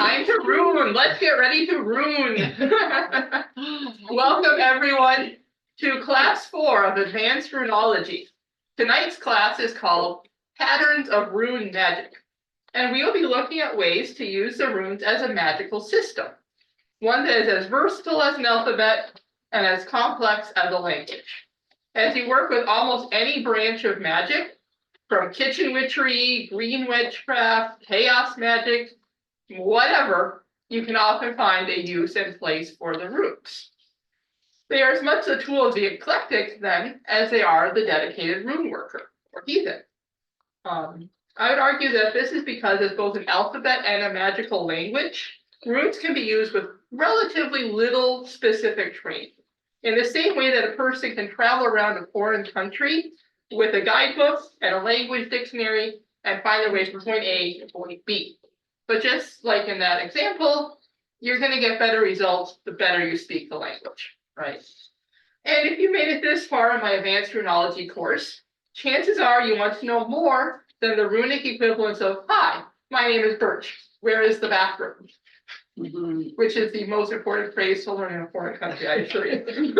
Time to rune. Let's get ready to rune. Welcome everyone to class 4 of Advanced Runology. Tonight's class is called Patterns of Rune Magic, and we will be looking at ways to use the runes as a magical system, one that is as versatile as an alphabet and as complex as a language. As you work with almost any branch of magic, from kitchen witchery, green witchcraft, chaos magic, whatever, you can often find a use and place for the runes. They are as much the tool of the eclectic, then, as they are the dedicated rune worker, or heathen. I would argue that this is because as both an alphabet and a magical language, runes can be used with relatively little specific training. In the same way that a person can travel around a foreign country with a guidebook and a language dictionary and find their way from point A to point B. But just like in that example, you're going to get better results the better you speak the language, right? And if you made it this far in my advanced runology course, chances are you want to know more than the runic equivalents of, hi, my name is Birch, where is the bathroom? Which is the most important phrase to learn in a foreign country, I assure you.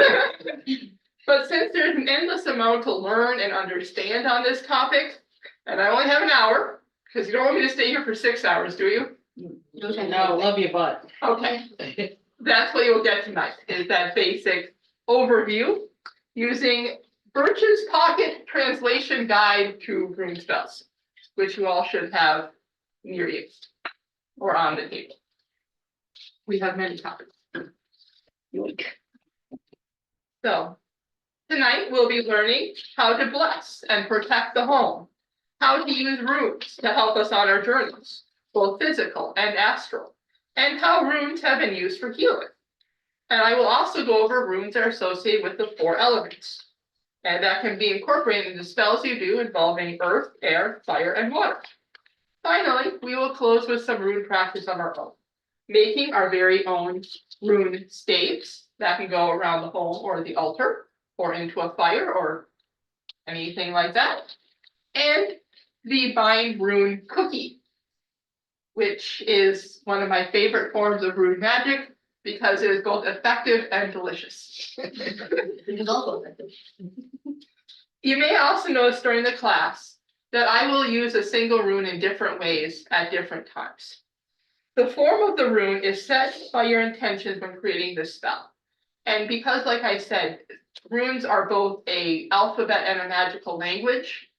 But since there's an endless amount to learn and understand on this topic, and I only have an hour, because you don't want me to stay here for 6 hours, do you? No, love your butt. Okay. That's what you'll get tonight, is that basic overview using Birch's Pocket Translation Guide to Rune Spells, which you all should have near you or on the table. We have many copies. So tonight we'll be learning how to bless and protect the home, how to use runes to help us on our journeys, both physical and astral, and how runes have been used for healing. And I will also go over runes that are associated with the 4 elements, and that can be incorporated into spells you do involving earth, air, fire, and water. Finally, we will close with some rune practice of our own, making our very own rune staves that can go around the home or the altar, or into a fire, or anything like that. And the bind rune cookie, which is one of my favorite forms of rune magic because it is both effective and delicious. It is also effective. You may also notice during the class that I will use a single rune in different ways at different times. The form of the rune is set by your intentions when creating this spell. And because, like I said, runes are both an alphabet and a magical language,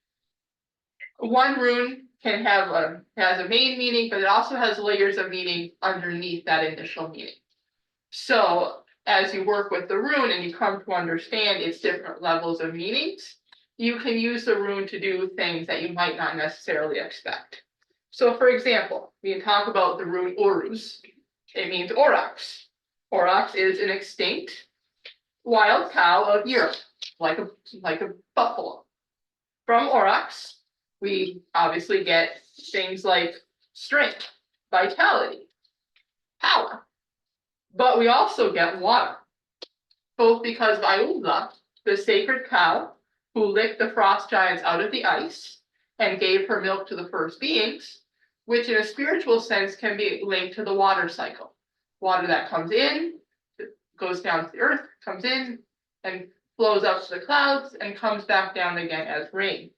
one rune can have has a main meaning, but it also has layers of meaning underneath that initial meaning. So as you work with the rune and you come to understand its different levels of meanings, you can use the rune to do things that you might not necessarily expect. So for example, we can talk about the rune Orus. It means aurochs. Aurochs is an extinct wild cow of Europe, like a buffalo. From aurochs, we obviously get things like strength, vitality, power, but we also get water, both because Vaiula, the sacred cow who licked the frost giants out of the ice and gave her milk to the first beings, which in a spiritual sense can be linked to the water cycle. Water that comes in, goes down to the earth, comes in, and flows up to the clouds, and comes back down again as rain.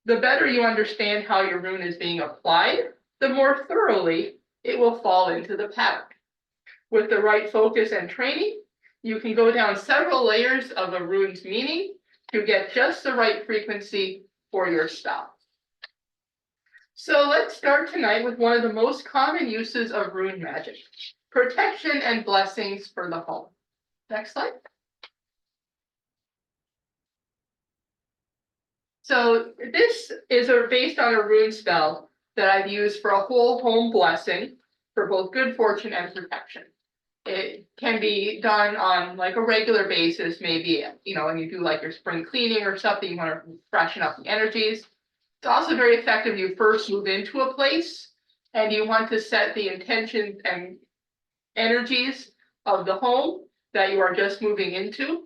The better you understand how your rune is being applied, the more thoroughly it will fall into the pattern. With the right focus and training, you can go down several layers of a rune's meaning to get just the right frequency for your spell. So let's start tonight with one of the most common uses of rune magic, protection and blessings for the home. Next slide. So this is based on a rune spell that I've used for a whole home blessing for both good fortune and protection. It can be done on like a regular basis, maybe, when you do like your spring cleaning or something, you want to freshen up the energies. It's also very effective when you first move into a place and you want to set the intentions and energies of the home that you are just moving into.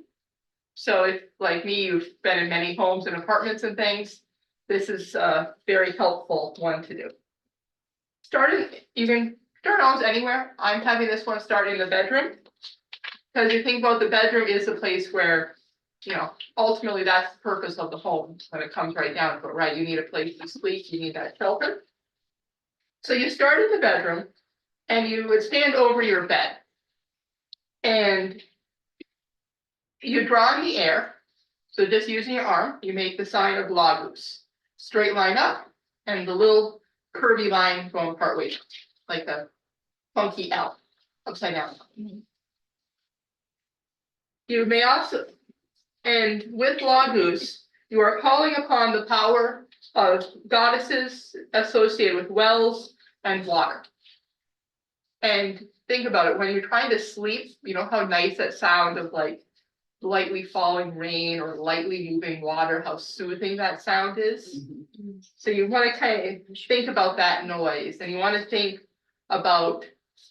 So if, like me, you've been in many homes and apartments and things, this is a very helpful one to do. You can start almost anywhere. I'm having this one start in the bedroom. Because you think about the bedroom is the place where, ultimately that's the purpose of the home, when it comes right down to it, right? You need a place to sleep, you need that shelter. So you start in the bedroom and you would stand over your bed. And you draw in the air. So just using your arm, you make the sign of Lagos. Straight line up and the little curvy line going part way, like a funky L, upside down. You may also, and with Lagos, you are calling upon the power of goddesses associated with wells and water. And think about it, when you're trying to sleep, you know how nice that sound of like lightly falling rain or lightly moving water, how soothing that sound is. So you want to kind of think about that noise, and you want to think about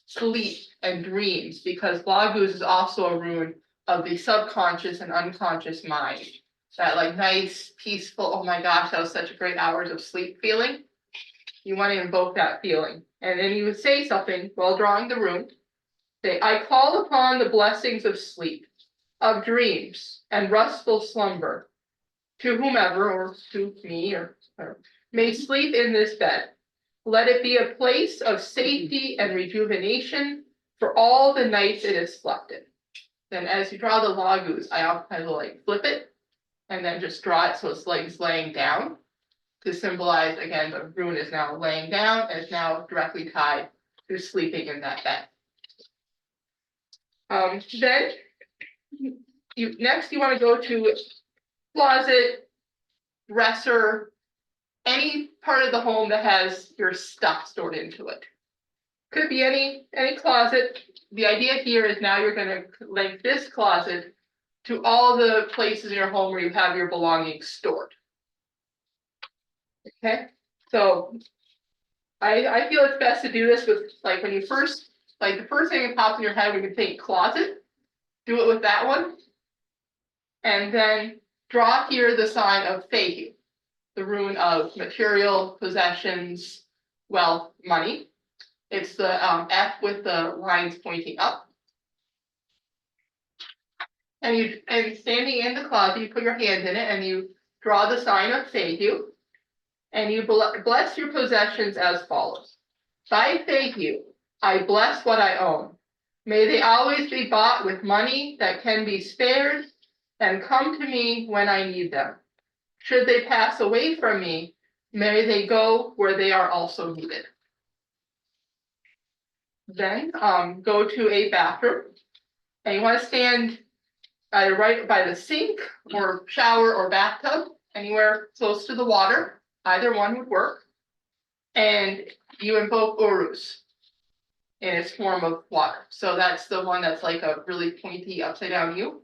sleep and dreams, because Lagos is also a rune of the subconscious and unconscious mind. That like nice, peaceful, oh my gosh, that was such a great hours of sleep feeling. You want to invoke that feeling. And then you would say something while drawing the rune. Say, I call upon the blessings of sleep, of dreams and restful slumber, to whomever or to me or may sleep in this bed. Let it be a place of safety and rejuvenation for all the nights it has slept in. Then as you draw the Lagos, I often like flip it and then just draw it so it's like it's laying down to symbolize, again, the rune is now laying down and is now directly tied to sleeping in that bed. Then you want to go to closet, dresser, any part of the home that has your stuff stored into it. Could be any closet. The idea here is now you're going to link this closet to all the places in your home where you have your belongings stored. Okay, so I feel it's best to do this with like when you first, like the first thing that pops in your head when you think closet, do it with that one. And then draw here the sign of Fehu, the rune of material, possessions, wealth, money. It's the F with the lines pointing up. And standing in the closet, you put your hand in it and you draw the sign of Fehu. And you bless your possessions as follows. By Fehu, I bless what I own. May they always be bought with money that can be spared and come to me when I need them. Should they pass away from me, may they go where they are also needed. Then go to a bathroom, and you want to stand either right by the sink or shower or bathtub, anywhere close to the water. Either one would work. And you invoke Urus in its form of water. So that's the one that's like a really pointy upside down U.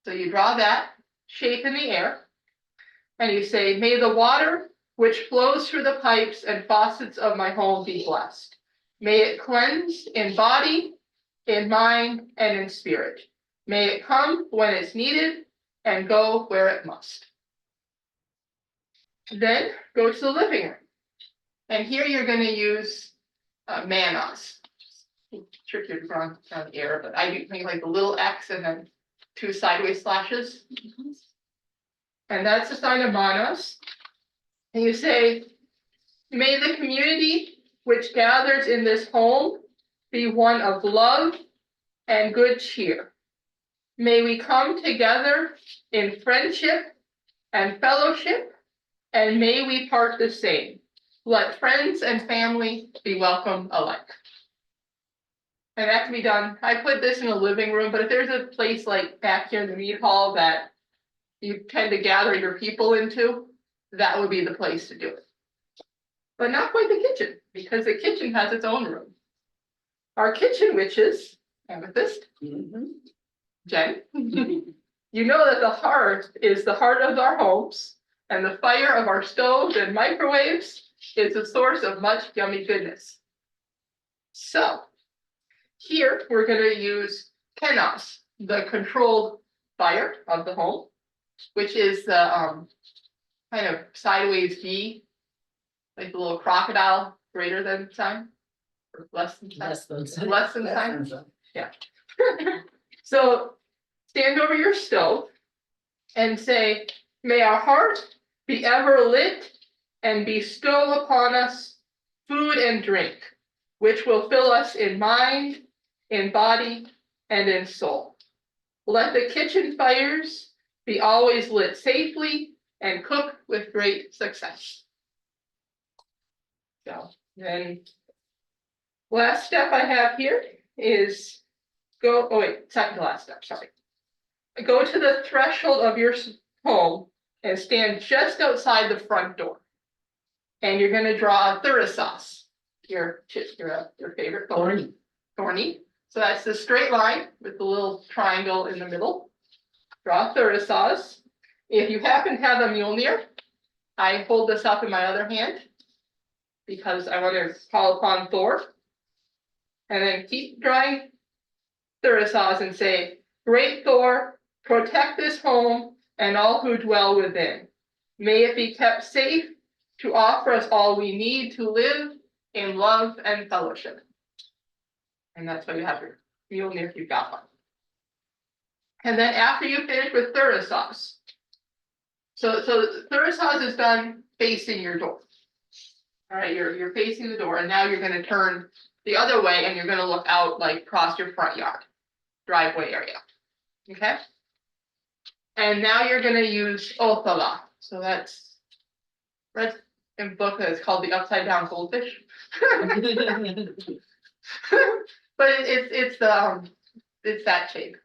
So you draw that shape in the air. And you say, may the water which flows through the pipes and faucets of my home be blessed. May it cleanse in body, in mind, and in spirit. May it come when it's needed and go where it must. Then go to the living room. And here you're going to use manas. Tricky to draw down the air, but I do think like a little X and then 2 sideways slashes. And that's the sign of manas. And you say, may the community which gathers in this home be one of love and good cheer. May we come together in friendship and fellowship, and may we part the same. Let friends and family be welcome alike. And that can be done. I put this in a living room, but if there's a place like back here in the mead hall that you tend to gather your people into, that would be the place to do it. But not quite the kitchen, because the kitchen has its own room. Our kitchen witches, Amethyst, Jen, you know that the hearth is the heart of our homes, and the fire of our stoves and microwaves is the source of much yummy goodness. So here we're going to use Kenos, the controlled fire of the home, which is the kind of sideways V, like the little crocodile greater than sign? Or less than sign? than. Less than sign? So stand over your stove and say, may our heart be ever lit and bestow upon us food and drink, which will fill us in mind, in body, and in soul. Let the kitchen fires be always lit safely and cook with great success. So then, last step I have here is second to last step, sorry. Go to the threshold of your home and stand just outside the front door. And you're gonna draw a thyrsos, your favorite thorn. Thorny. So that's the straight line with the little triangle in the middle. Draw a thyrsos. If you happen to have a Mjolnir, I hold this up in my other hand because I want to call upon Thor. And then keep drawing thyrsos and say, great Thor, protect this home and all who dwell within. May it be kept safe to offer us all we need to live in love and fellowship. And that's why you have your Mjolnir if you've got one. And then after you finish with thyrsos, so thyrsos is done facing your door. All right, you're facing the door, and now you're going to turn the other way, and you're going to look out like across your front yard, driveway area. Okay. And now you're going to use Othala. So that's read in book that is called the upside down goldfish. But it's that shape.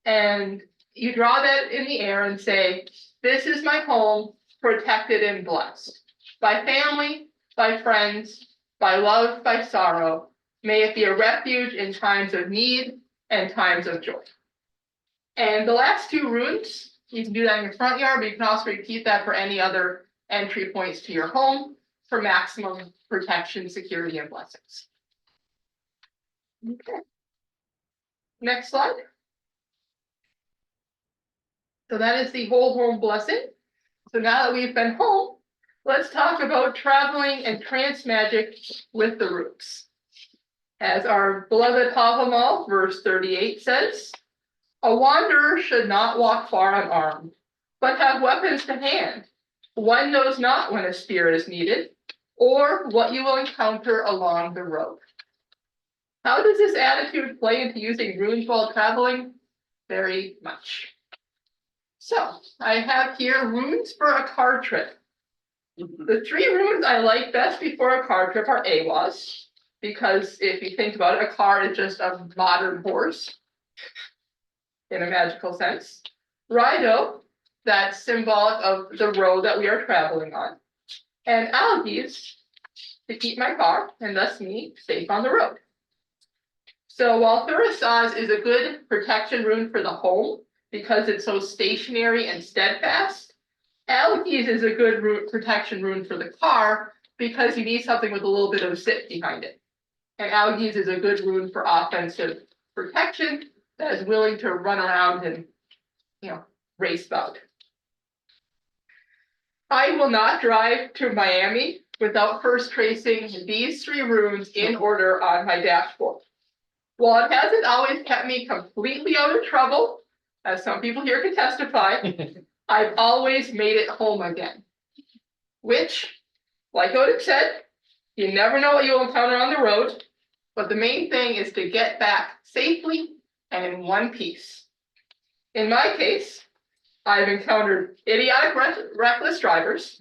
And you draw that in the air and say, this is my home, protected and blessed. By family, by friends, by love, by sorrow. May it be a refuge in times of need and times of joy. And the last two runes, you can do that in your front yard, but you can also repeat that for any other entry points to your home for maximum protection, security, and blessings. Okay. Next slide. So that is the whole home blessing. So now that we've been home, let's talk about traveling and trance magic with the roots. As our beloved Havamal, verse 38 says, a wanderer should not walk far unarmed, but have weapons to hand. One knows not when a spear is needed, or what you will encounter along the road. How does this attitude play into using runes while traveling? Very much. So I have here runes for a car trip. The three runes I like best before a car trip are Awas, because if you think about it, a car is just a modern horse in a magical sense. Raido, that's symbolic of the road that we are traveling on. And Algies, to keep my car, and thus me, safe on the road. So while Thyrsos is a good protection rune for the home, because it's so stationary and steadfast, Algies is a good protection rune for the car, because you need something with a little bit of zip behind it. And Algies is a good rune for offensive protection that is willing to run around and, race about. I will not drive to Miami without first tracing these three runes in order on my dashboard. While it hasn't always kept me completely out of trouble, as some people here can testify, I've always made it home again. Which, like Odik said, you never know what you'll encounter on the road, but the main thing is to get back safely and in one piece. In my case, I've encountered idiotic, reckless drivers,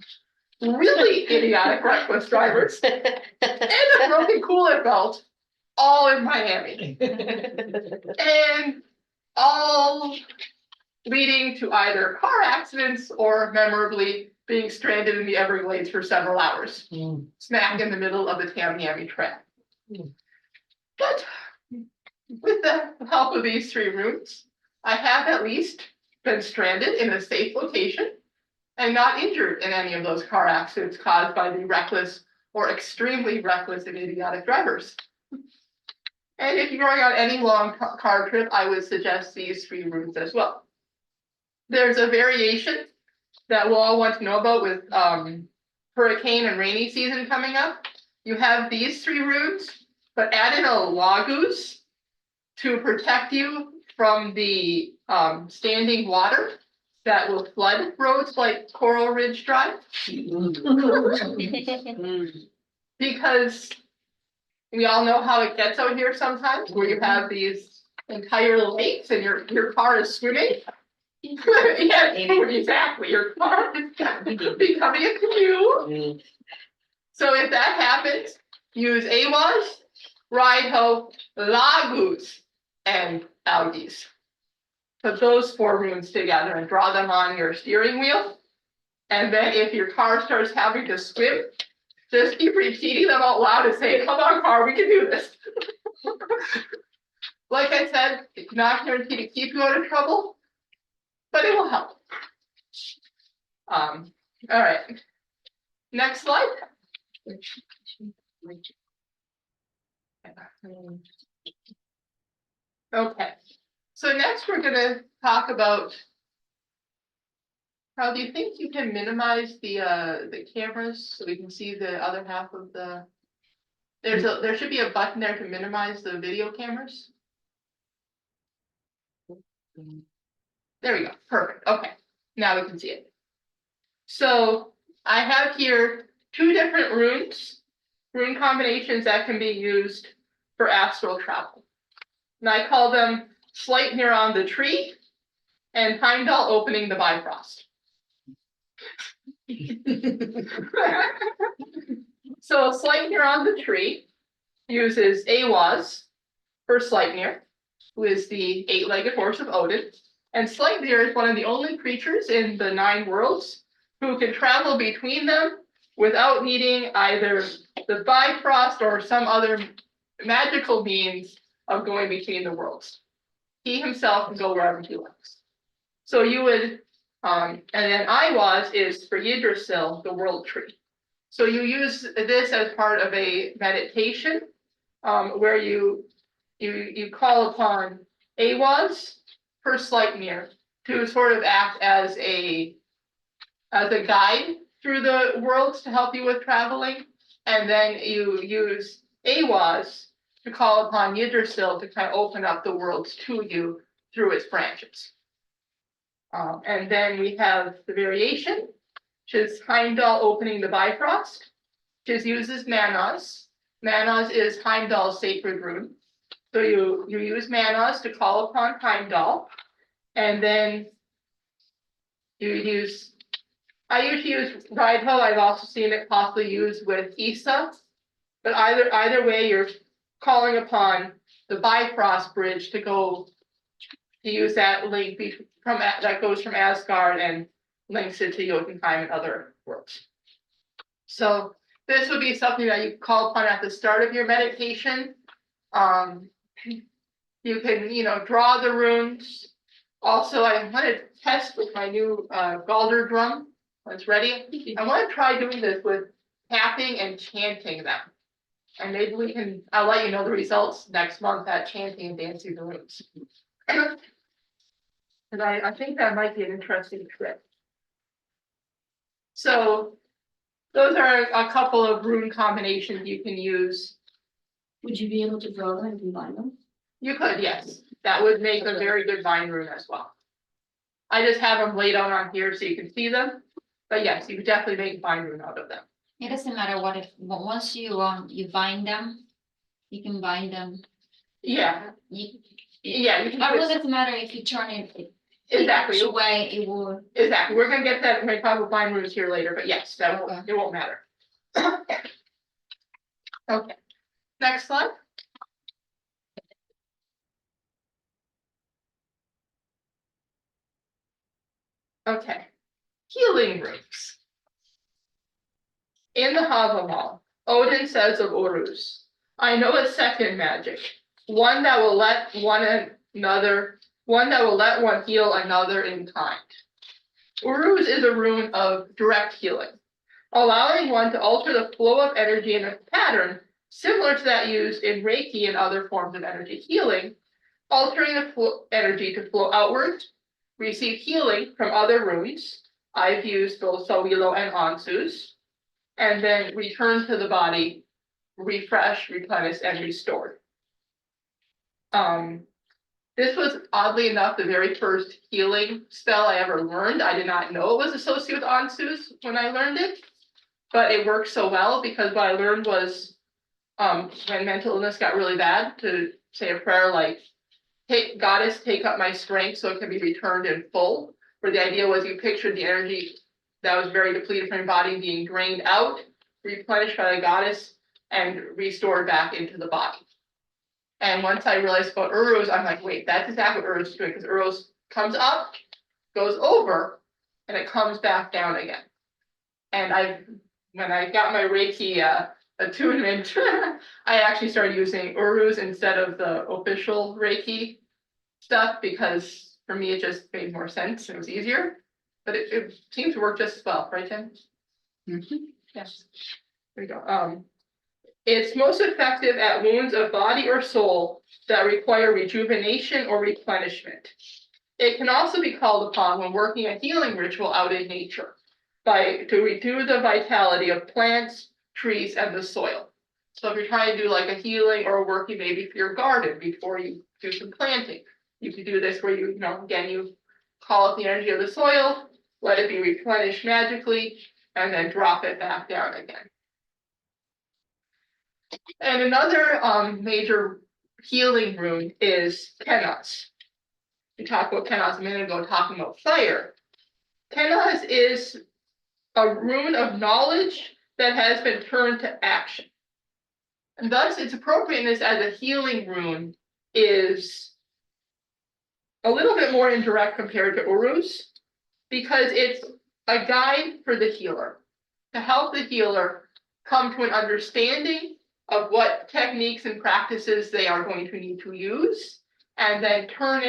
really idiotic, reckless drivers, and a broken cooler belt, all in Miami. And all leading to either car accidents or memorably being stranded in the Everglades for several hours, smack in the middle of the Tamiami Trail. But with the help of these three runes, I have at least been stranded in a safe location and not injured in any of those car accidents caused by the reckless or extremely reckless and idiotic drivers. And if you're going on any long car trip, I would suggest these three runes as well. There's a variation that we'll all want to know about with hurricane and rainy season coming up. You have these 3 runes, but add in a Lagus to protect you from the standing water that will flood roads like Coral Ridge Drive. Because we all know how it gets out here sometimes, where you have these entire lakes and your car is swimming. Yeah, exactly, your car is becoming a canoe. So if that happens, use AWAS, Ride-Ho, Lagus, and Algies. Put those 4 runes together and draw them on your steering wheel. And then if your car starts having to swim, just keep repeating them out loud and say, come on, car, we can do this. Like I said, it's not guaranteed to keep you out of trouble, but it will help. All right. Next slide. Okay. So next we're going to talk about how do you think you can minimize the cameras so we can see the other half of the. There should be a button there to minimize the video cameras. There we go. Perfect. Okay. Now we can see it. So I have here 2 different rune combinations that can be used for astral travel. And I call them Sleipnir on the Tree and Heimdall opening the Bifrost. So Sleipnir on the Tree uses Awaz for Sleipnir, who is the 8-legged horse of Odin. And Sleipnir is one of the only creatures in the 9 worlds who can travel between them without needing either the Bifrost or some other magical means of going between the worlds. He himself can go wherever he likes. So you would, and then Iwaz is for Yggdrasil, the world tree. So you use this as part of a meditation, where you call upon Awaz for Sleipnir to sort of act as a guide through the worlds to help you with traveling, and then you use Awaz to call upon Yggdrasil to kind of open up the worlds to you through its branches. And then we have the variation, which is Heimdall opening the Bifrost, which uses Manas. Manas is Heimdall's sacred rune. So you use Manas to call upon Heimdall, and then I usually use Ride-Ho. I've also seen it possibly used with Issa, but either way, you're calling upon the Bifrost bridge to use that link that goes from Asgard and links it to Jotunheim and other worlds. So this would be something that you call upon at the start of your meditation. You can, draw the runes. Also, I want to test with my new Galder drum. When it's ready, I want to try doing this with tapping and chanting them. And maybe I'll let you know the results next month at chanting and dancing the runes. And I think that might be an interesting trick. So those are a couple of rune combinations you can use. Would you be able to draw them and combine them? You could, yes. That would make a very good vine rune as well. I just have them laid out on here so you can see them. But yes, you could definitely make vine rune out of them. It doesn't matter once you bind them, you can bind them. Yeah. You can It do it. doesn't matter if you turn it Exactly. which way it will. Exactly. We're gonna get that. We're gonna talk about vine runes here later, but yes, it won't matter. Okay. Next slide. Okay. Healing runes. In the Havamal, Odin says of Uruz, I know a second magic, one that will let one heal another in kind. Uruz is a rune of direct healing, allowing one to alter the flow of energy in a pattern similar to that used in Reiki and other forms of energy healing, altering the energy to flow outwards, receive healing from other runes. I've used both Sawilo and Ansu's, and then return to the body refreshed, replenished, and restored. This was oddly enough the very first healing spell I ever learned. I did not know it was associated with Ansus when I learned it, but it worked so well because what I learned was when mental illness got really bad, to say a prayer like, "Take Goddess, take up my strength so it can be returned in full," where the idea was you pictured the energy that was very depleted from your body being drained out, replenished by the Goddess, and restored back into the body. And once I realized about Uruz, I'm like, wait, that's exactly what Uruz is doing, because Uruz comes up, goes over, and it comes back down again. And when I got my Reiki attunement, I actually started using Uruz instead of the official Reiki stuff, because for me, it just made more sense and it was easier. But it seems to work just as well, right, Jen? Yes. There we go. It's most effective at wounds of body or soul that require rejuvenation or replenishment. It can also be called upon when working a healing ritual out in nature to renew the vitality of plants, trees, and the soil. So if you're trying to do like a healing or working maybe for your garden before you do some planting, you could do this where you again, you call up the energy of the soil, let it be replenished magically, and then drop it back down again. And another major healing rune is Kenaz. We talked about Kenaz a minute ago, talking about fire. Kenaz is a rune of knowledge that has been turned to action. And thus its appropriateness as a healing rune is a little bit more indirect compared to Uruz, because it's a guide for the healer, to help the healer come to an understanding of what techniques and practices they are going to need to use, and then turn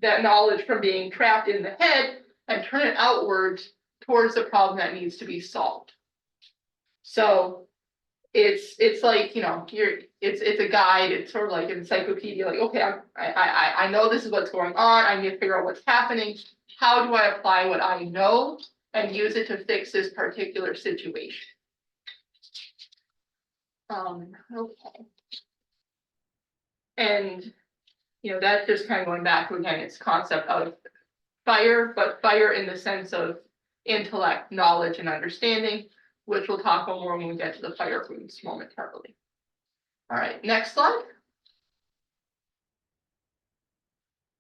that knowledge from being trapped in the head and turn it outwards towards the problem that needs to be solved. So it's like, it's a guide, it's sort of like an encyclopedia, like, okay, I know this is what's going on, I need to figure out what's happening. How do I apply what I know and use it to fix this particular situation? Okay. And, that's just kind of going back to, again, its concept of fire, but fire in the sense of intellect, knowledge, and understanding, which we'll talk about more when we get to the fire runes momentarily. All right, next slide.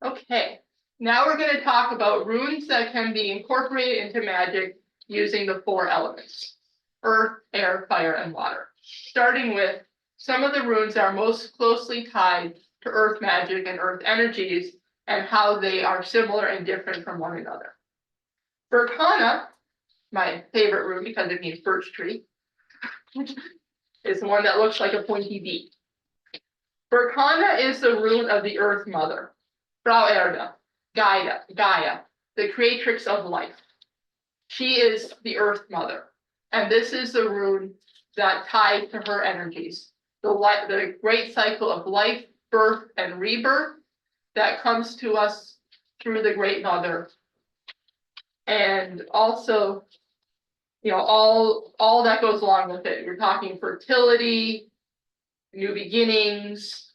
Okay, now we're going to talk about runes that can be incorporated into magic using the 4 elements: earth, air, fire, and water. Starting with some of the runes that are most closely tied to earth magic and earth energies, and how they are similar and different from one another. Birchana, my favorite rune because it means birch tree, is the one that looks like a pointy beak. Birchana is the rune of the Earth Mother, Frau Erde, Gaia, the creatrix of life. She is the Earth Mother, and this is the rune that tied to her energies, the great cycle of life, birth, and rebirth that comes to us through the Great Mother. And also, all that goes along with it. We're talking fertility, new beginnings,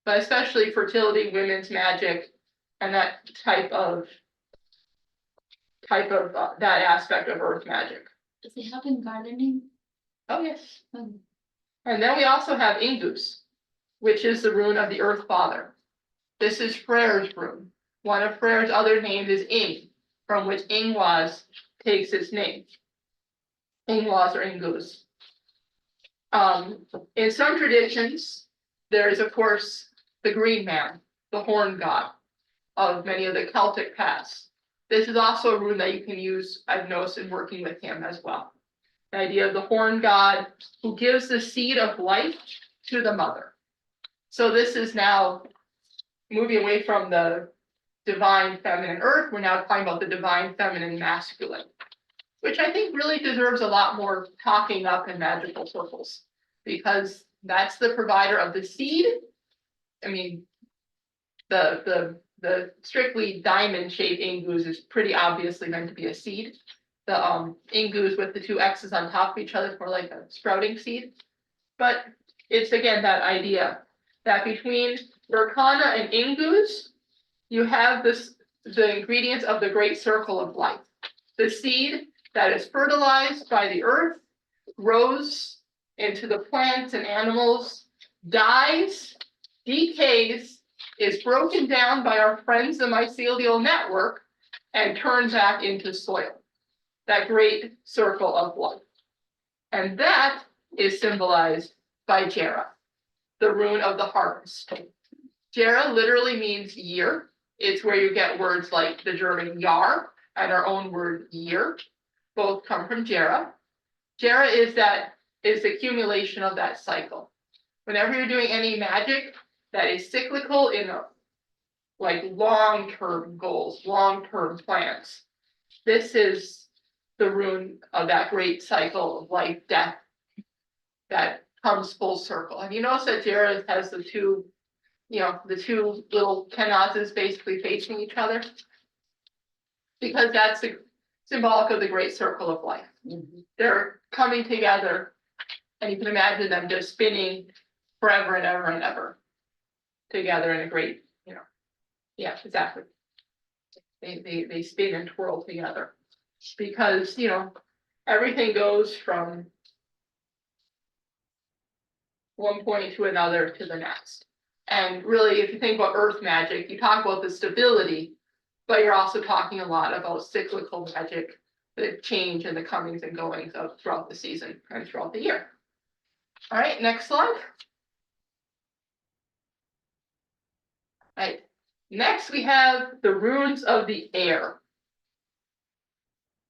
but especially fertility, women's magic, and that type of that aspect of earth magic. Does it help in gardening? Oh, yes. And then we also have Ingus, which is the rune of the Earth Father. This is Freyr's rune. One of Freyr's other names is Ing, from which Ingwas takes its name. Ingwas or Ingus. In some traditions, there is, of course, the Green Man, the Horn God of many of the Celtic paths. This is also a rune that you can use, I've noticed, in working with him as well. The idea of the Horn God who gives the seed of life to the mother. So this is now moving away from the divine feminine earth. We're now talking about the divine feminine masculine, which I think really deserves a lot more talking up in magical circles, because that's the provider of the seed. I mean, the strictly diamond shaped Ingus is pretty obviously meant to be a seed, ingus with the two X's on top of each other for like a sprouting seed. But it's again that idea that between Berkana and ingus, you have the ingredients of the great circle of life. The seed that is fertilized by the earth, grows into the plants and animals, dies, decays, is broken down by our friends the mycelial network, and turned back into soil. That great circle of life. And that is symbolized by Jera, the rune of the harvest. Jera literally means year. It's where you get words like the German Jahr and our own word year. Both come from Jera. Jera is the accumulation of that cycle. Whenever you're doing any magic that is cyclical in like long-term goals, long-term plans, this is the rune of that great cycle of life, death, that comes full circle. And you notice that Jera has the two little kenazes basically facing each other, because that's the symbolic of the great circle of life. They're coming together, and you can imagine them just spinning forever and ever and ever together in a great, yeah, exactly. They spin and twirl together, because everything goes from one point to another to the next. And really, if you think about earth magic, you talk about the stability, but you're also talking a lot about cyclical magic, the change and the comings and goings of throughout the season and throughout the year. All right, next slide. All right, next we have the runes of the air.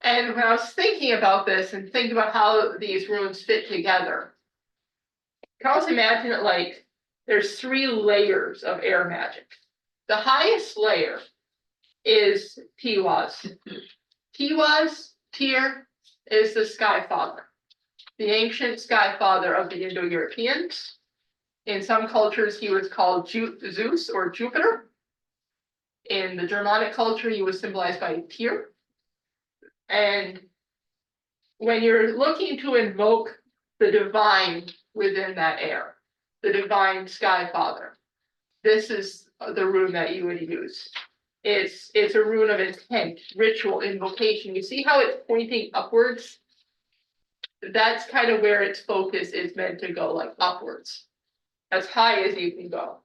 And when I was thinking about this and thinking about how these runes fit together, you can also imagine it like there's 3 layers of air magic. The highest layer is Tiwaz. Tiwaz, Tyr, is the sky father, the ancient sky father of the Indo-Europeans. In some cultures, he was called Zeus or Jupiter. In the Germanic culture, he was symbolized by Tyr. And when you're looking to invoke the divine within that air, the divine sky father, this is the rune that you would use. It's a rune of intent, ritual, invocation. You see how it's pointing upwards? That's kind of where its focus is meant to go, like upwards, as high as you can go.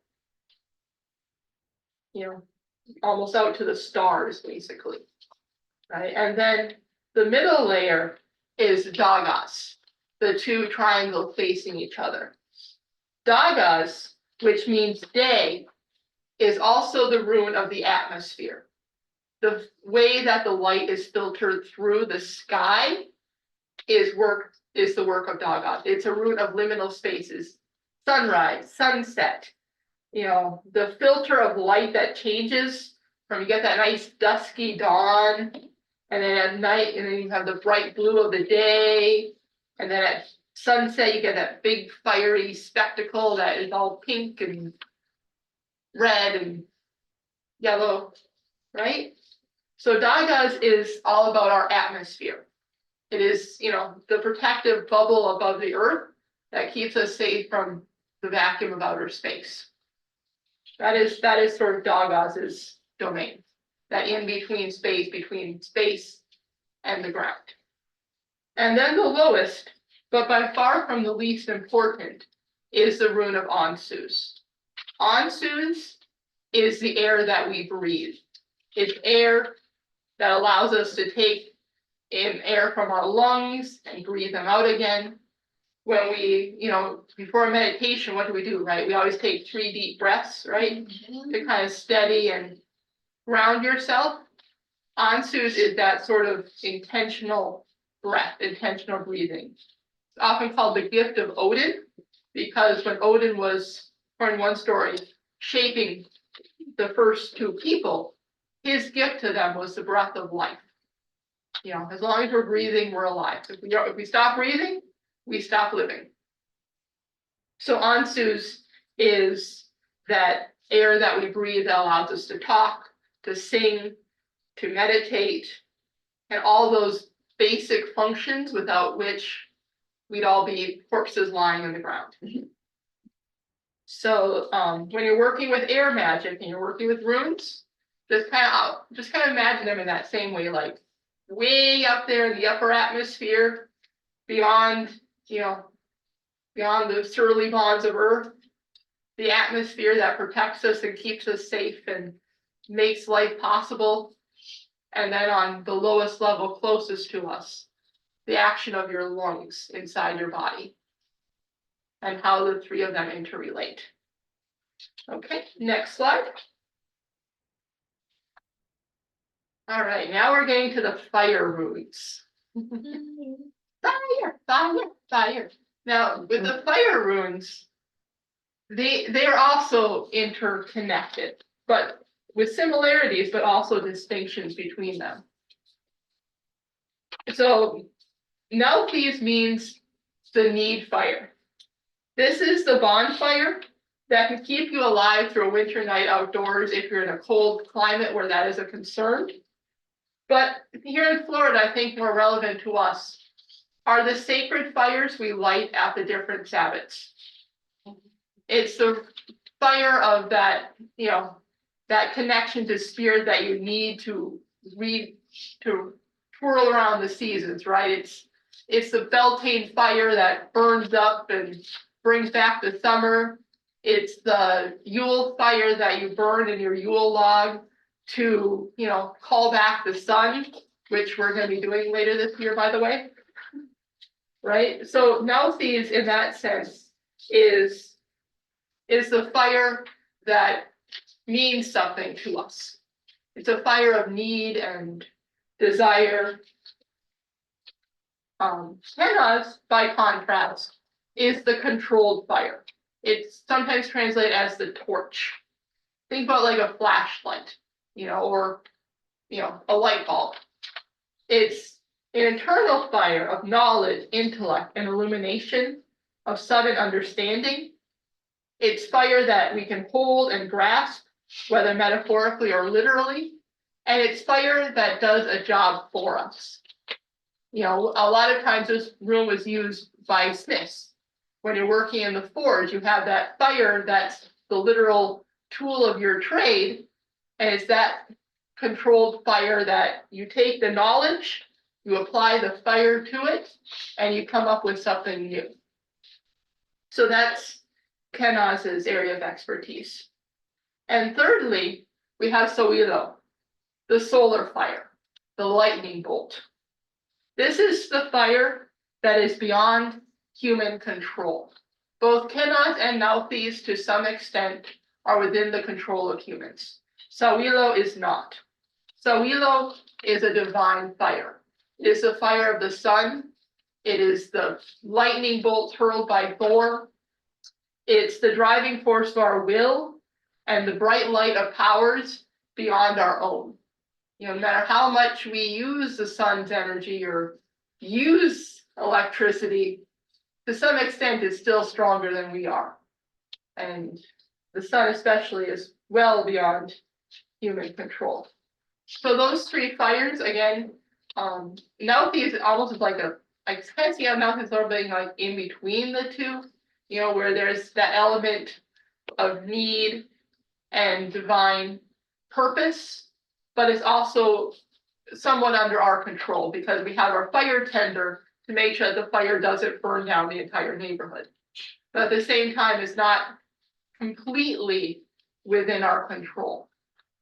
Almost out to the stars, basically. Right? And then the middle layer is Dagas, the 2 triangles facing each other. Dagas, which means day, is also the rune of the atmosphere. The way that the light is filtered through the sky is the work of Dagas. It's a rune of liminal spaces, sunrise, sunset. The filter of light that changes from, you get that nice dusky dawn, and then at night, and then you have the bright blue of the day, and then at sunset you get that big fiery spectacle that is all pink and red and yellow, right? So Dagas is all about our atmosphere. It is, the protective bubble above the earth that keeps us safe from the vacuum of outer space. That is sort of Dagas's domain, that in-between space between space and the ground. And then the lowest, but by far from the least important, is the rune of Ansus. Ansus is the air that we breathe. It's air that allows us to take in air from our lungs and breathe them out again. When we, before meditation, what do, right? We always take 3 deep breaths, right? To kind of steady and ground yourself. Ansus is that sort of intentional breath, intentional breathing. It's often called the gift of Odin, because when Odin was, according to one story, shaping the first 2 people, his gift to them was the breath of life. As long as we're breathing, we're alive. If we stop breathing, we stop living. So Ansus is that air that we breathe that allows us to talk, to sing, to meditate, and all those basic functions without which we'd all be corpses lying on the ground. So when you're working with air magic and you're working with runes, just kind of imagine them in that same way, like way up there in the upper atmosphere, beyond the surly bonds of Earth, the atmosphere that protects us and keeps us safe and makes life possible. And then on the lowest level closest to us, the action of your lungs inside your body and how the three of them interrelate. Okay, next slide. All right, now we're getting to the fire runes. Fire. Now, with the fire runes, they're also interconnected, but with similarities, but also distinctions between them. So, Nelthes means the need fire. This is the bonfire that can keep you alive through a winter night outdoors if you're in a cold climate where that is a concern. But here in Florida, I think more relevant to us are the sacred fires we light at the different Sabbats. It's the fire of that, that connection to spirit that you need to twirl around the seasons, right? It's the Beltane fire that burns up and brings back the summer. It's the Yule fire that you burn in your Yule log to, call back the sun, which we're going to be doing later this year, by the way. Right? So Nelthes, in that sense, is the fire that means something to us. It's a fire of need and desire. Kenaz, by contrast, is the controlled fire. It's sometimes translated as the torch. Think about like a flashlight, or a light bulb. It's an internal fire of knowledge, intellect, and illumination, of sudden understanding. It's fire that we can hold and grasp, whether metaphorically or literally, and it's fire that does a job for us. A lot of times this rune was used by smiths. When you're working in the forge, you have that fire that's the literal tool of your trade, and it's that controlled fire that you take the knowledge, you apply the fire to it, and you come up with something new. So that's Kenaz's area of expertise. And thirdly, we have Sowilo, the solar fire, the lightning bolt. This is the fire that is beyond human control. Both Kenaz and Nelthes, to some extent, are within the control of humans. Sowilo is not. Sowilo is a divine fire. It is the fire of the sun. It is the lightning bolt hurled by Thor. It's the driving force of our will and the bright light of powers beyond our own. No matter how much we use the sun's energy or use electricity, to some extent it's still stronger than we are. And the sun especially is well beyond human control. So those three fires, again, Nelthes is almost like I kind of see how Nelthes is sort of being like in between the two, where there's that element of need and divine purpose, but it's also somewhat under our control because we have our fire tender to make sure that the fire doesn't burn down the entire neighborhood. But at the same time, it's not completely within our control,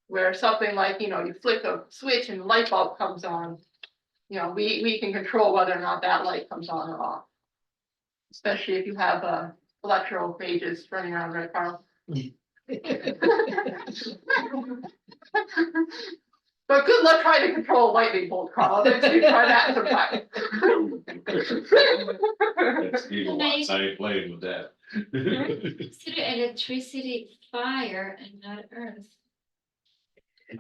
where something like, you flick a switch and the light bulb comes on, we can control whether or not that light comes on or off. Especially if you have electro mages running around, right, Carl? But good luck trying to control a lightning bolt, Carl. Let's try that sometime. It's evil once I ain't playing with that. Consider electricity fire and not earth.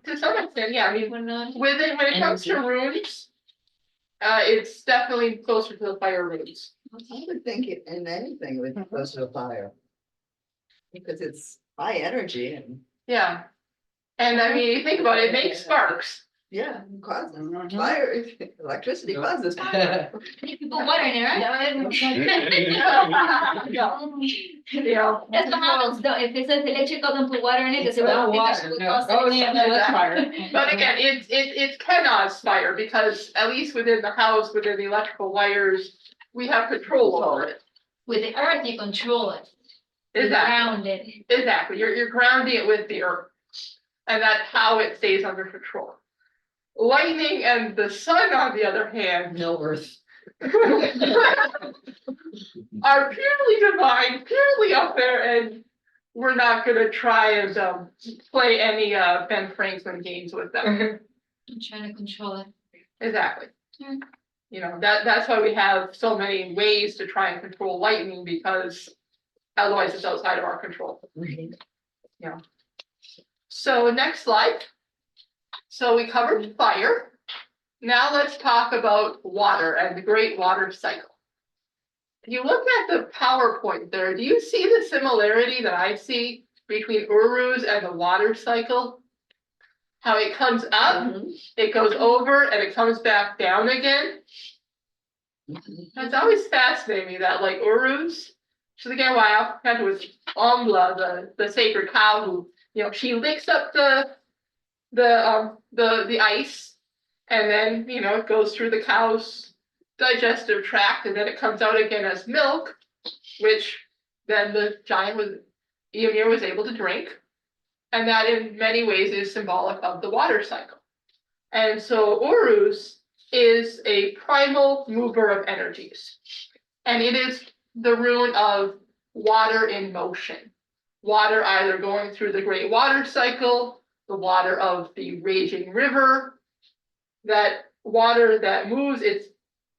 To some extent, yeah. I mean, We're not. when it comes to runes, it's definitely closer to the fire runes. I would think it in anything would be close to a fire. Because it's high energy and Yeah. And I mean, you think about it, it makes sparks. Yeah, it causes fire, electricity causes fire. You put water in it, right? Yeah. That's what happens though, if it's electrical, don't put water in it, because it Well, will water, eventually no. cause. Oh, yeah, no, that's fire. But again, it can cause fire because at least within the house, within the electrical wires, we have control over it. With the earth, you control it. You Exactly, ground it. exactly. You're grounding it with the earth. And that's how it stays under control. Lightning and the sun, on the other hand, No earth. are purely divine, purely up there, and we're not gonna try and play any Ben Franklin games with them. I'm trying to control it. Exactly. Yeah. You know, that's why we have so many ways to try and control lightning, because otherwise it's outside of our control. So next slide. So we covered fire. Now let's talk about water and the great water cycle. If you look at the PowerPoint there, do you see the similarity that I see between Urus and the water cycle? How it comes up, Mhm. it goes over, and it comes back down again. It's always fascinating me that like Urus, so again why I had with Ombla, the sacred cow who, you know, she licks up the ice, and then, you know, it goes through the cow's digestive tract, and then it comes out again as milk, which then the giant was, Ymir was able to drink. And that in many ways is symbolic of the water cycle. And so Urus is a primal mover of energies. And it is the rune of water in motion. Water either going through the great water cycle, the water of the raging river, that water that moves, it's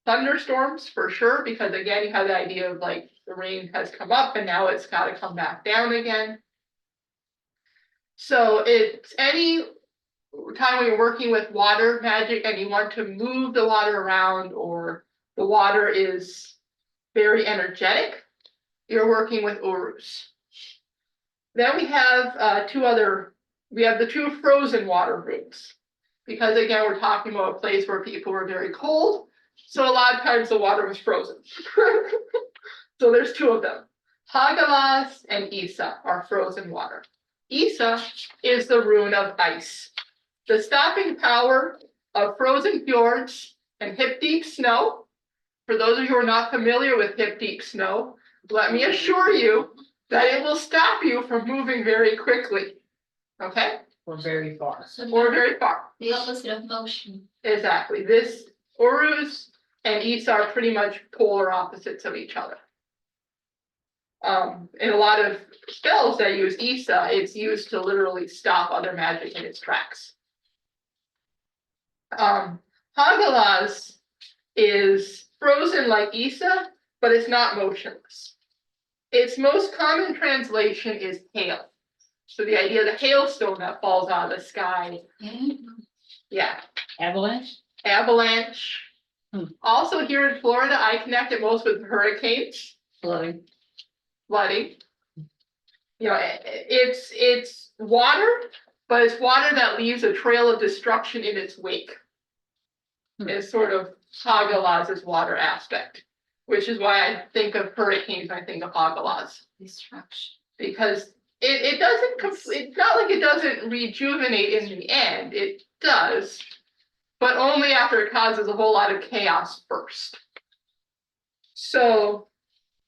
thunderstorms for sure, because again, you have the idea of like the rain has come up and now it's got to come back down again. So it's any time when you're working with water magic and you want to move the water around, or the water is very energetic, you're working with Urus. Then we have we have the two frozen water runes. Because again, we're talking about a place where people were very cold. So a lot of times the water was frozen. So there's two of them. Hagalas and Isa are frozen water. Isa is the rune of ice. The stopping power of frozen fjords and hip deep snow. For those of you who are not familiar with hip deep snow, let me assure you that it will stop you from moving very quickly. Okay? Or very far. Or very far. The opposite of motion. Exactly. This Urus and Isa are pretty much polar opposites of each other. In a lot of spells that use Isa, it's used to literally stop other magic in its tracks. Hagalas is frozen like Isa, but it's not motionless. Its most common translation is hail. So the idea of the hailstone that falls out of the sky. Yeah. Avalanche? Avalanche. Also here in Florida, I connect it most with hurricanes. Flooding. Flooding. You know, it's water, but it's water that leaves a trail of destruction in its wake. It's sort of Hagalas's water aspect, which is why I think of hurricanes when I think of Hagalas. Destruction. Because it doesn't, it's not like it doesn't rejuvenate in the end, it does, but only after it causes a whole lot of chaos first. So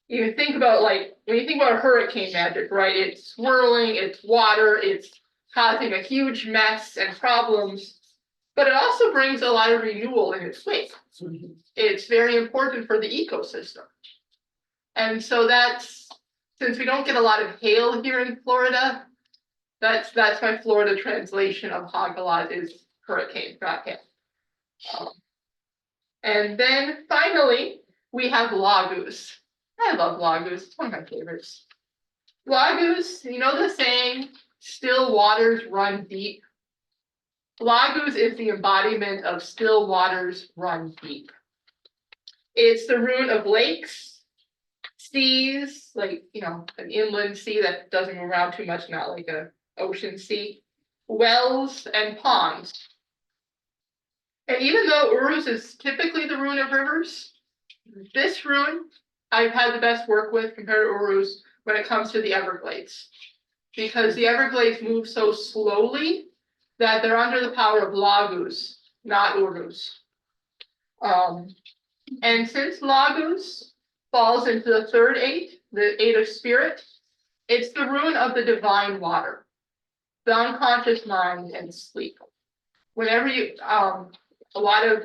you think about like, when you think about hurricane magic, right, it's swirling, it's water, it's causing a huge mess and problems, but it also brings a lot of renewal in its wake. It's very important for the ecosystem. And so that's, since we don't get a lot of hail here in Florida, that's my Florida translation of Hagalas is hurricane, not hail. And then finally, we have Lagus. I love Lagus, it's one of my favorites. Lagus, you know the saying, still waters run deep? Lagus is the embodiment of still waters run deep. It's the rune of lakes, seas, like, you know, an inland sea that doesn't move around too much, not like a ocean sea, wells and ponds. And even though Uruz is typically the rune of rivers, this rune I've had the best work with compared to Uruz when it comes to the Everglades. Because the Everglades move so slowly that they're under the power of Lagus, not Uruz. And since Lagus falls into the third eight, the eight of spirit, it's the rune of the divine water, the unconscious mind and sleep. Whenever you, a lot of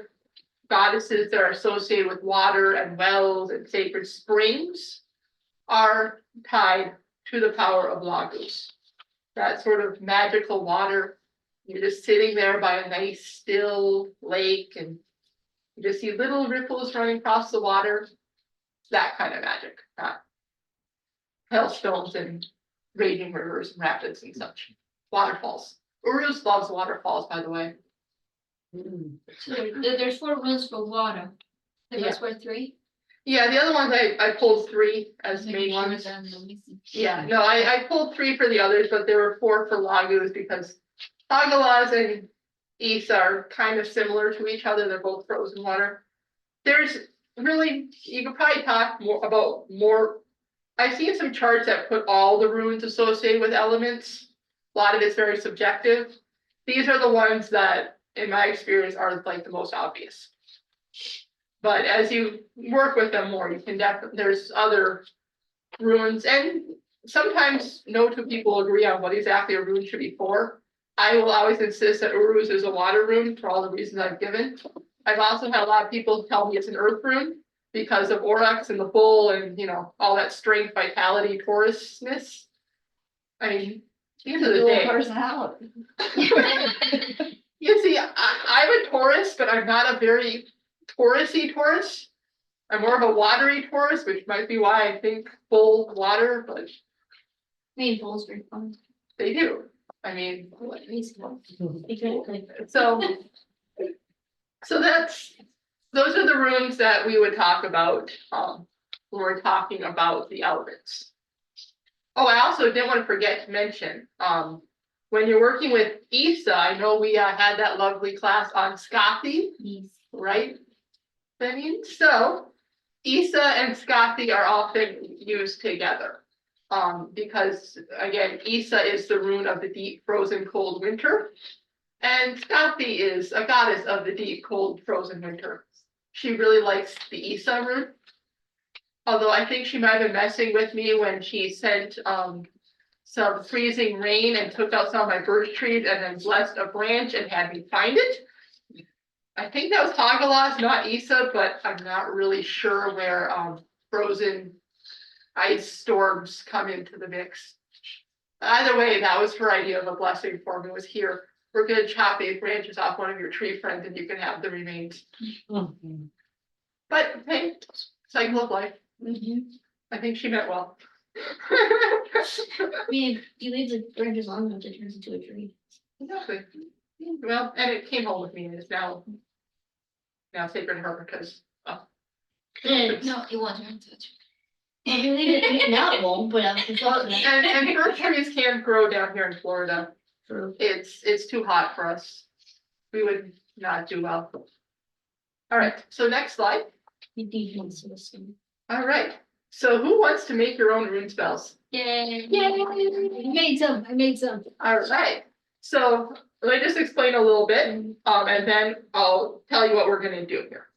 goddesses that are associated with water and wells and sacred springs are tied to the power of Lagus. That sort of magical water. You're just sitting there by a nice still lake and you just see little ripples running across the water. That kind of magic, not hailstones and raging rivers and rapids and such. Waterfalls. Uruz loves waterfalls, by the way. So there's 4 runes for water. The rest were 3? Yeah, the other ones I pulled 3 as main ones. Yeah, no, I pulled 3 for the others, but there were 4 for Lagus because Tagalas and Isa are kind of similar to each other. They're both frozen water. There's really, you could probably talk more. I've seen some charts that put all the runes associated with elements. A lot of it's very subjective. These are the ones that, in my experience, are like the most obvious. But as you work with them more, you can definitely, there's other runes, and sometimes no two people agree on what exactly a rune should be for. I will always insist that Uruz is a water rune for all the reasons I've given. I've also had a lot of people tell me it's an earth rune because of Oryx and the bull and, you know, all that strength, vitality, Taurusness. I mean, these are the day. Personality. You see, I'm a Taurus, but I'm not a very Taurusy Taurus. I'm more of a watery Taurus, which might be why I think bull water, but Main bulls very fun. they do. I mean, Exactly. so those are the runes that we would talk about when we're talking about the elements. Oh, I also didn't want to forget to mention, when you're working with Isa, I know we had that lovely class on Skathi, right? I mean, so Isa and Skathi are often used together. Because again, Isa is the rune of the deep, frozen, cold winter. And Skathi is a goddess of the deep, cold, frozen winter. She really likes the Isa rune. Although I think she might have been messing with me when she sent some freezing rain and took out some of my birch trees and then blessed a branch and had me find it. I think that was Tagalas, not Isa, but I'm not really sure where frozen ice storms come into the mix. Either way, that was her idea of a blessing for me, was here. We're gonna chop 8 branches off one of your tree friends and you can have the remains. But hey, cycle of life. I think she meant well. I mean, if you leave the branches long enough, it turns into a tree. Exactly. Well, and it came home with me and it's now sacred to her because No, No, it won't turn into a tree. if you leave it now, it won't, but and birch trees can't grow down here in Florida. It's too hot for us. We would not do well. All right, so next slide. All right, so who wants to make your own rune spells? Yay. I made some. All right, so let me just explain a little bit, and then I'll tell you what we're gonna do here.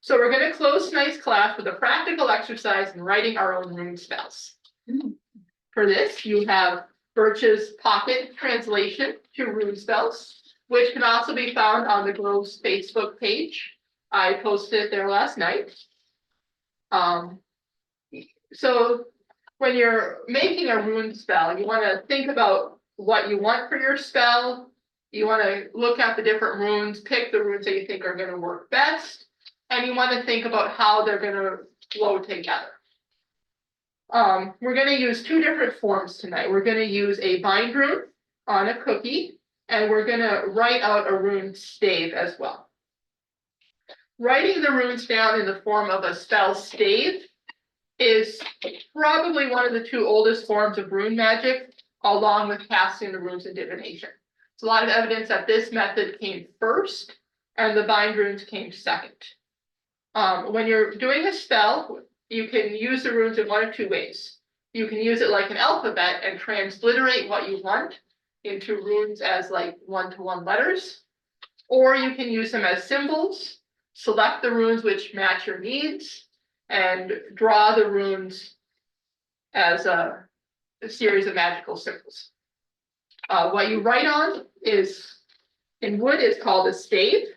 So we're gonna close tonight's class with a practical exercise in writing our own rune spells. For this, you have Birch's pocket translation to rune spells, which can also be found on the Grove's Facebook page. I posted it there last night. So when you're making a rune spell, you want to think about what you want for your spell. You want to look at the different runes, pick the runes that you think are going to work best, and you want to think about how they're going to flow together. We're going to use 2 different forms tonight. We're going to use a bind rune on a cookie, and we're going to write out a rune stave as well. Writing the runes down in the form of a spell stave is probably one of the 2 oldest forms of rune magic, along with casting the runes in divination. There's a lot of evidence that this method came first, and the bind runes came second. When you're doing a spell, you can use the runes in one of two ways. You can use it like an alphabet and transliterate what you want into runes as like one-to-one letters. Or you can use them as symbols, select the runes which match your needs, and draw the runes as a series of magical symbols. What you write on is, in wood, is called a stave.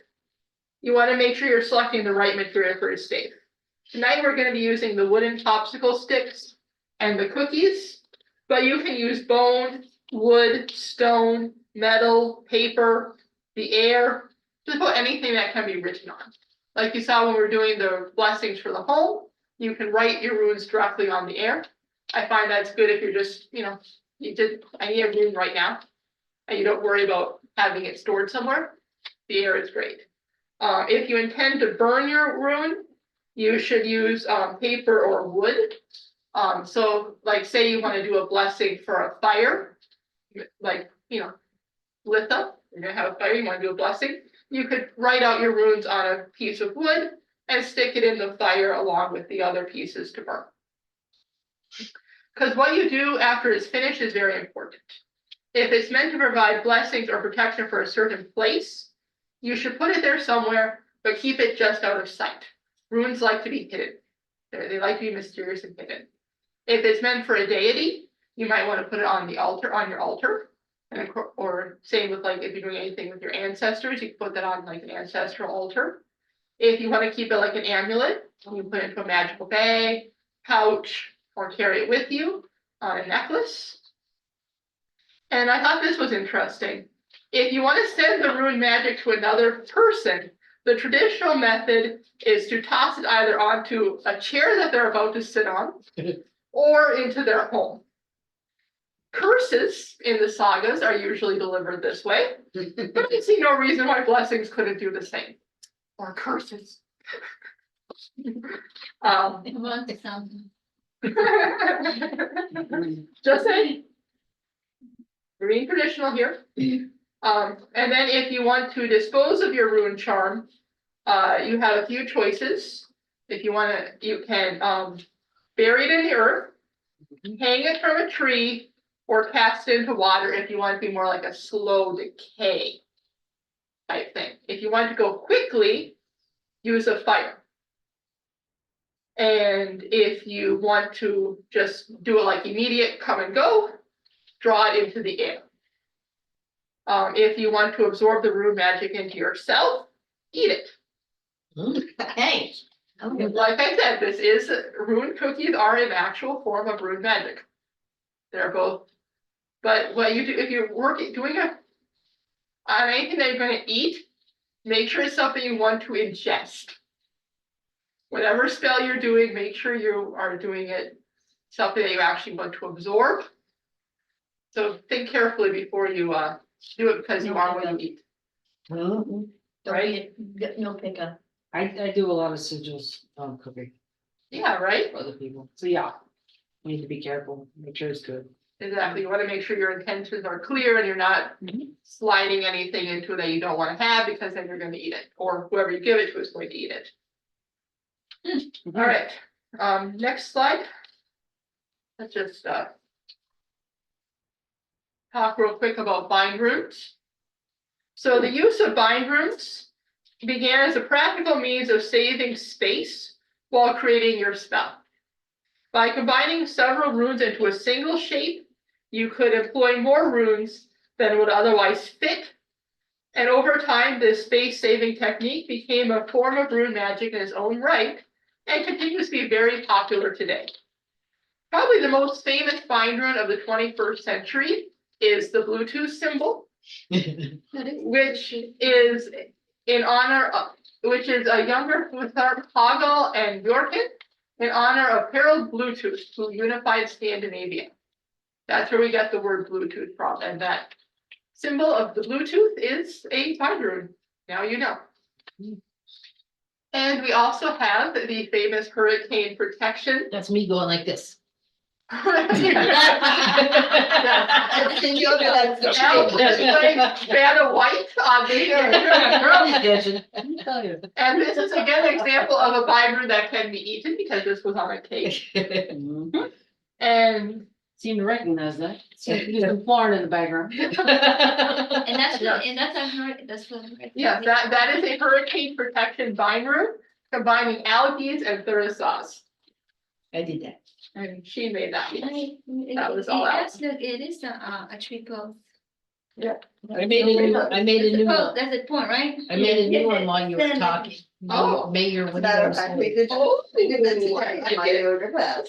You want to make sure you're selecting the right material for a stave. Tonight we're going to be using the wooden popsicle sticks and the cookies, but you can use bone, wood, stone, metal, paper, the air, just about anything that can be written on. Like you saw when we were doing the blessings for the home, you can write your runes directly on the air. I find that's good if you're just, I need a rune right now, and you don't worry about having it stored somewhere. The air is great. If you intend to burn your rune, you should use paper or wood. So like say you want to do a blessing for a fire, like, lit up, you're gonna have a fire, you want to do a blessing. You could write out your runes on a piece of wood and stick it in the fire along with the other pieces to burn. Because what you do after it's finished is very important. If it's meant to provide blessings or protection for a certain place, you should put it there somewhere, but keep it just out of sight. Runes like to be hidden. They like to be mysterious and hidden. If it's meant for a deity, you might want to put it on the altar, on your altar. And or same with like if you're doing anything with your ancestors, you can put that on like an ancestral altar. If you want to keep it like an amulet, you put it into a magical bag, pouch, or carry it with you on a necklace. And I thought this was interesting. If you want to send the rune magic to another person, the traditional method is to toss it either onto a chair that they're about to sit on or into their home. Curses in the sagas are usually delivered this way, but I see no reason why blessings couldn't do the same. Or curses. Just saying. We're being traditional here. And then if you want to dispose of your rune charm, you have a few choices. If you want to, you can bury it in the earth, hang it from a tree, or cast it into water if you want to be more like a slow decay type thing. If you want to go quickly, use a fire. And if you want to just do it like immediate come and go, draw it into the air. If you want to absorb the rune magic into yourself, eat it. Hey. Like I said, this is rune cookies are an actual form of rune magic. They're both. But what you do if you're doing on anything that you're going to eat, make sure it's something you want to ingest. Whatever spell you're doing, make sure you are doing it something that you actually want to absorb. So think carefully before you do it because you are what you eat. Don't Right? eat it, no pickup. I do a lot of sigils cooking Yeah, right? for other people, so yeah, we need to be careful, make sure it's good. Exactly. You want to make sure your intentions are clear and you're not sliding anything into it that you don't want to have because then you're going to eat it, or whoever you give it to is going to eat it. All right. Next slide. Let's just talk real quick about bind runes. So the use of bind runes began as a practical means of saving space while creating your spell. By combining several runes into a single shape, you could employ more runes than would otherwise fit. And over time, this space-saving technique became a form of rune magic in its own right and continues to be very popular today. Probably the most famous bind rune of the 21st century is the Bluetooth symbol, which is in honor of, which is a younger Hoggle and Bjorken in honor of Harold Bluetooth, who unified Scandinavia. That's where we get the word Bluetooth from, and that symbol of the Bluetooth is a bind rune. Now you know. And we also have the famous hurricane protection. That's me going like this. And you're gonna- Al is Vanna White on the. Girl edition, let me tell you. And this is again an example of a binder that can be eaten because this was on a cake. And Seem to recognize that. There's some Florida in the background. And that's, Yeah. and that's a hard, that's what. yes, that is a hurricane protection binder combining algae and thorough sauce. I did that. And she made that. That was It all out. is, look, it is a triple. I made a new one. That's the point, right? I made a new one while you were talking. Oh. Mayor, what do you Matter want of to fact, say? we did. Oh, We did that yeah, in my yoga class.